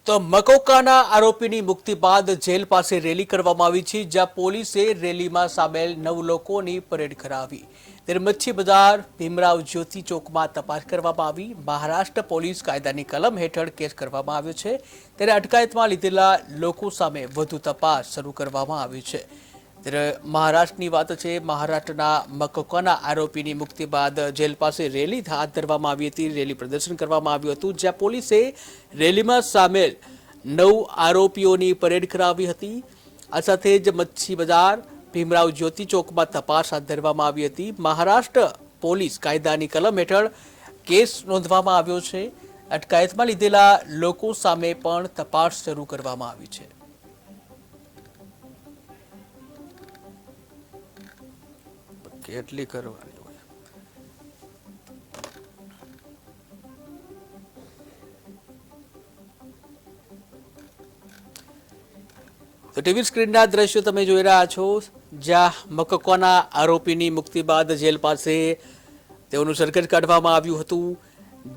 તો મકોકાના આરોપીની મુક્તિ બાદ જેલ પાસે રેલી કરવામાં આવી છે, જ્યાં પોલીસે રેલીમાં સામેલ 9 લોકોની પરેડ કરાવી। ત્યારે મચ્છી બજાર ભીમરાવ જ્યોતિ ચોકમાં તપાસ કરવામાં આવી। મહારાષ્ટ્ર પોલીસ કાયદાની કલમ હેઠળ કેસ કરવામાં આવ્યો છે, ત્યારે અટકાયતમાં લીધેલા લોકો સામે વધુ તપાસ શરૂ કરવામાં આવી છે। ત્યારે મહારાષ્ટ્રની વાત છે। મહારાષ્ટ્રના મકોકાના આરોપીની મુક્તિ બાદ જેલ પાસે રેલી હાથ ધરવામાં આવી હતી। રેલી પ્રદર્શન કરવામાં આવ્યું હતું, જ્યાં પોલીસે રેલીમાં સામેલ 9 આરોપીઓની પરેડ કરાવી હતી। આ સાથે જ મચ્છી બજાર ભીમરાવ જ્યોતિ ચોકમાં તપાસ હાથ ધરવામાં આવી હતી। મહારાષ્ટ્ર પોલીસ કાયદાની કલમ હેઠળ કેસ નોંધવામાં આવ્યો છે। અટકાયતમાં લીધેલા લોકો સામે પણ તપાસ શરૂ કરવામાં આવી છે। કેટલી કરવાની હોય તો ટીવી સ્ક્રીનના દ્રશ્યો તમે જોઈ રહ્યા છો, જ્યાં મકોકાના આરોપીની મુક્તિ બાદ જેલ પાસે તેઓનું સરઘસ કાઢવામાં આવ્યું હતું,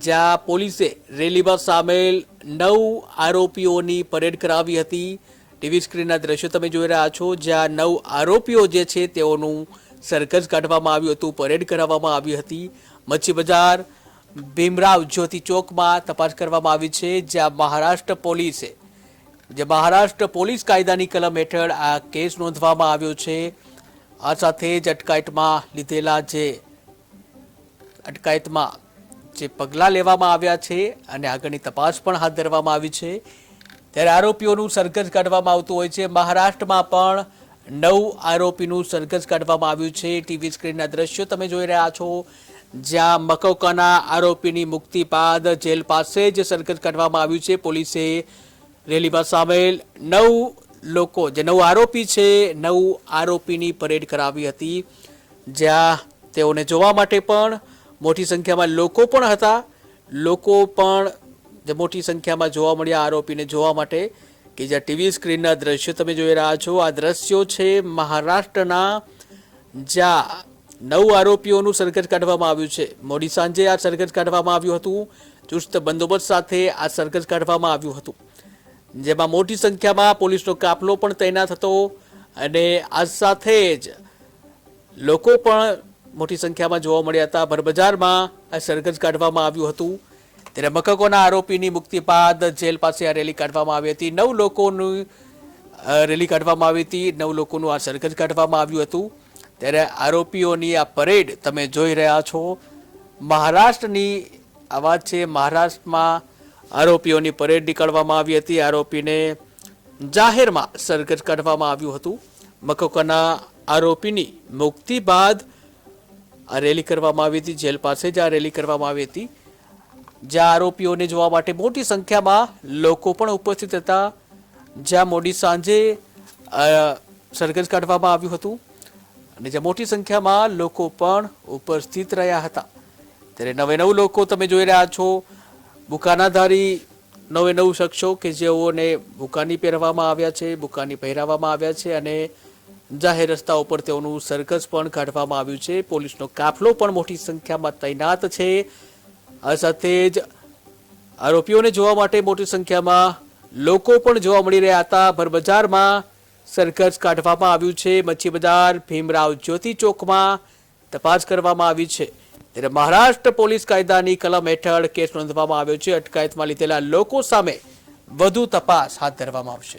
જ્યાં પોલીસે રેલીમાં સામેલ 9 આરોપીઓની પરેડ કરાવી હતી। ટીવી સ્ક્રીનના દ્રશ્યો તમે જોઈ રહ્યા છો, જ્યાં 9 આરોપીઓ જે છે તેઓનું સરઘસ કાઢવામાં આવ્યું હતું, પરેડ કરાવવામાં આવી હતી। મચ્છી બજાર ભીમરાવ જ્યોતિ ચોકમાં તપાસ કરવામાં આવી છે, જ્યાં મહારાષ્ટ્ર પોલીસ કાયદાની કલમ હેઠળ આ કેસ નોંધવામાં આવ્યો છે। આ સાથે જ અટકાયતમાં જે પગલાં લેવામાં આવ્યા છે અને આગળની તપાસ પણ હાથ ધરવામાં આવી છે। ત્યારે આરોપીઓનું સરઘસ કાઢવામાં આવતું હોય છે। મહારાષ્ટ્રમાં પણ 9 આરોપીનું સરઘસ કાઢવામાં આવ્યું છે। ટીવી સ્ક્રીનના દ્રશ્યો તમે જોઈ રહ્યા છો, જ્યાં મકોકાના આરોપીની મુક્તિ બાદ જેલ પાસે જ સરઘસ કાઢવામાં આવ્યું છે। પોલીસે રેલીમાં સામેલ 9 લોકો જે 9 આરોપી છે, 9 આરોપીની પરેડ કરાવી હતી, જ્યાં તેઓને જોવા માટે પણ મોટી સંખ્યામાં લોકો પણ હતા। લોકો પણ જે મોટી સંખ્યામાં જોવા મળ્યા આરોપીને જોવા માટે, કે જ્યાં ટીવી સ્ક્રીનના દ્રશ્યો તમે જોઈ રહ્યા છો। આ દ્રશ્યો છે મહારાષ્ટ્રના, જ્યાં 9 આરોપીઓનું સરઘસ કાઢવામાં આવ્યું છે। મોડી સાંજે આ સરઘસ કાઢવામાં આવ્યું હતું, ચુસ્ત બંદોબસ્ત સાથે આ સરઘસ કાઢવામાં આવ્યું હતું, જેમાં મોટી સંખ્યામાં પોલીસનો કાફલો પણ તૈનાત હતો અને આ સાથે જ લોકો પણ મોટી સંખ્યામાં જોવા મળ્યા હતા। ભરબજારમાં આ સરઘસ કાઢવામાં આવ્યું હતું। ત્યારે મકોકાના આરોપીની મુક્તિ બાદ જેલ પાસે આ રેલી કાઢવામાં આવી હતી। 9 લોકોની રેલી કાઢવામાં આવી હતી, 9 લોકોનું આ સરઘસ કાઢવામાં આવ્યું હતું। ત્યારે આરોપીઓની આ પરેડ તમે જોઈ રહ્યા છો। મહારાષ્ટ્રની આ વાત છે। મહારાષ્ટ્રમાં આરોપીઓની પરેડ નીકળવામાં આવી હતી, આરોપીને જાહેરમાં સરઘસ કાઢવામાં આવ્યું હતું। મકોકાના આરોપીની મુક્તિ બાદ આ રેલી કરવામાં આવી હતી, જેલ પાસે જ આ રેલી કરવામાં આવી હતી, જ્યાં આરોપીઓને જોવા માટે મોટી સંખ્યામાં લોકો પણ ઉપસ્થિત હતા, જ્યાં મોડી સાંજે સરઘસ કાઢવામાં આવ્યું હતું અને જ્યાં મોટી સંખ્યામાં લોકો પણ ઉપસ્થિત રહ્યા હતા। ત્યારે 9 લોકો તમે જોઈ રહ્યા છો, બુકાનાધારી 9 શખ્સો કે જેઓને બુકાની પહેરવામાં આવ્યા છે, બુકાની પહેરાવવામાં આવ્યા છે અને જાહેર રસ્તા ઉપર તેઓનું સરઘસ પણ કાઢવામાં આવ્યું છે। પોલીસનો કાફલો પણ મોટી સંખ્યામાં તૈનાત છે। આ સાથે જ આરોપીઓને જોવા માટે મોટી સંખ્યામાં લોકો પણ જોવા મળી રહ્યા હતા। ભરબજારમાં સરઘસ કાઢવામાં આવ્યું છે। મચ્છી બજાર ભીમરાવ જ્યોતિ ચોકમાં તપાસ કરવામાં આવી છે। ત્યારે મહારાષ્ટ્ર પોલીસ કાયદાની કલમ હેઠળ કેસ નોંધવામાં આવ્યો છે। અટકાયતમાં લીધેલા લોકો સામે વધુ તપાસ હાથ ધરવામાં આવશે।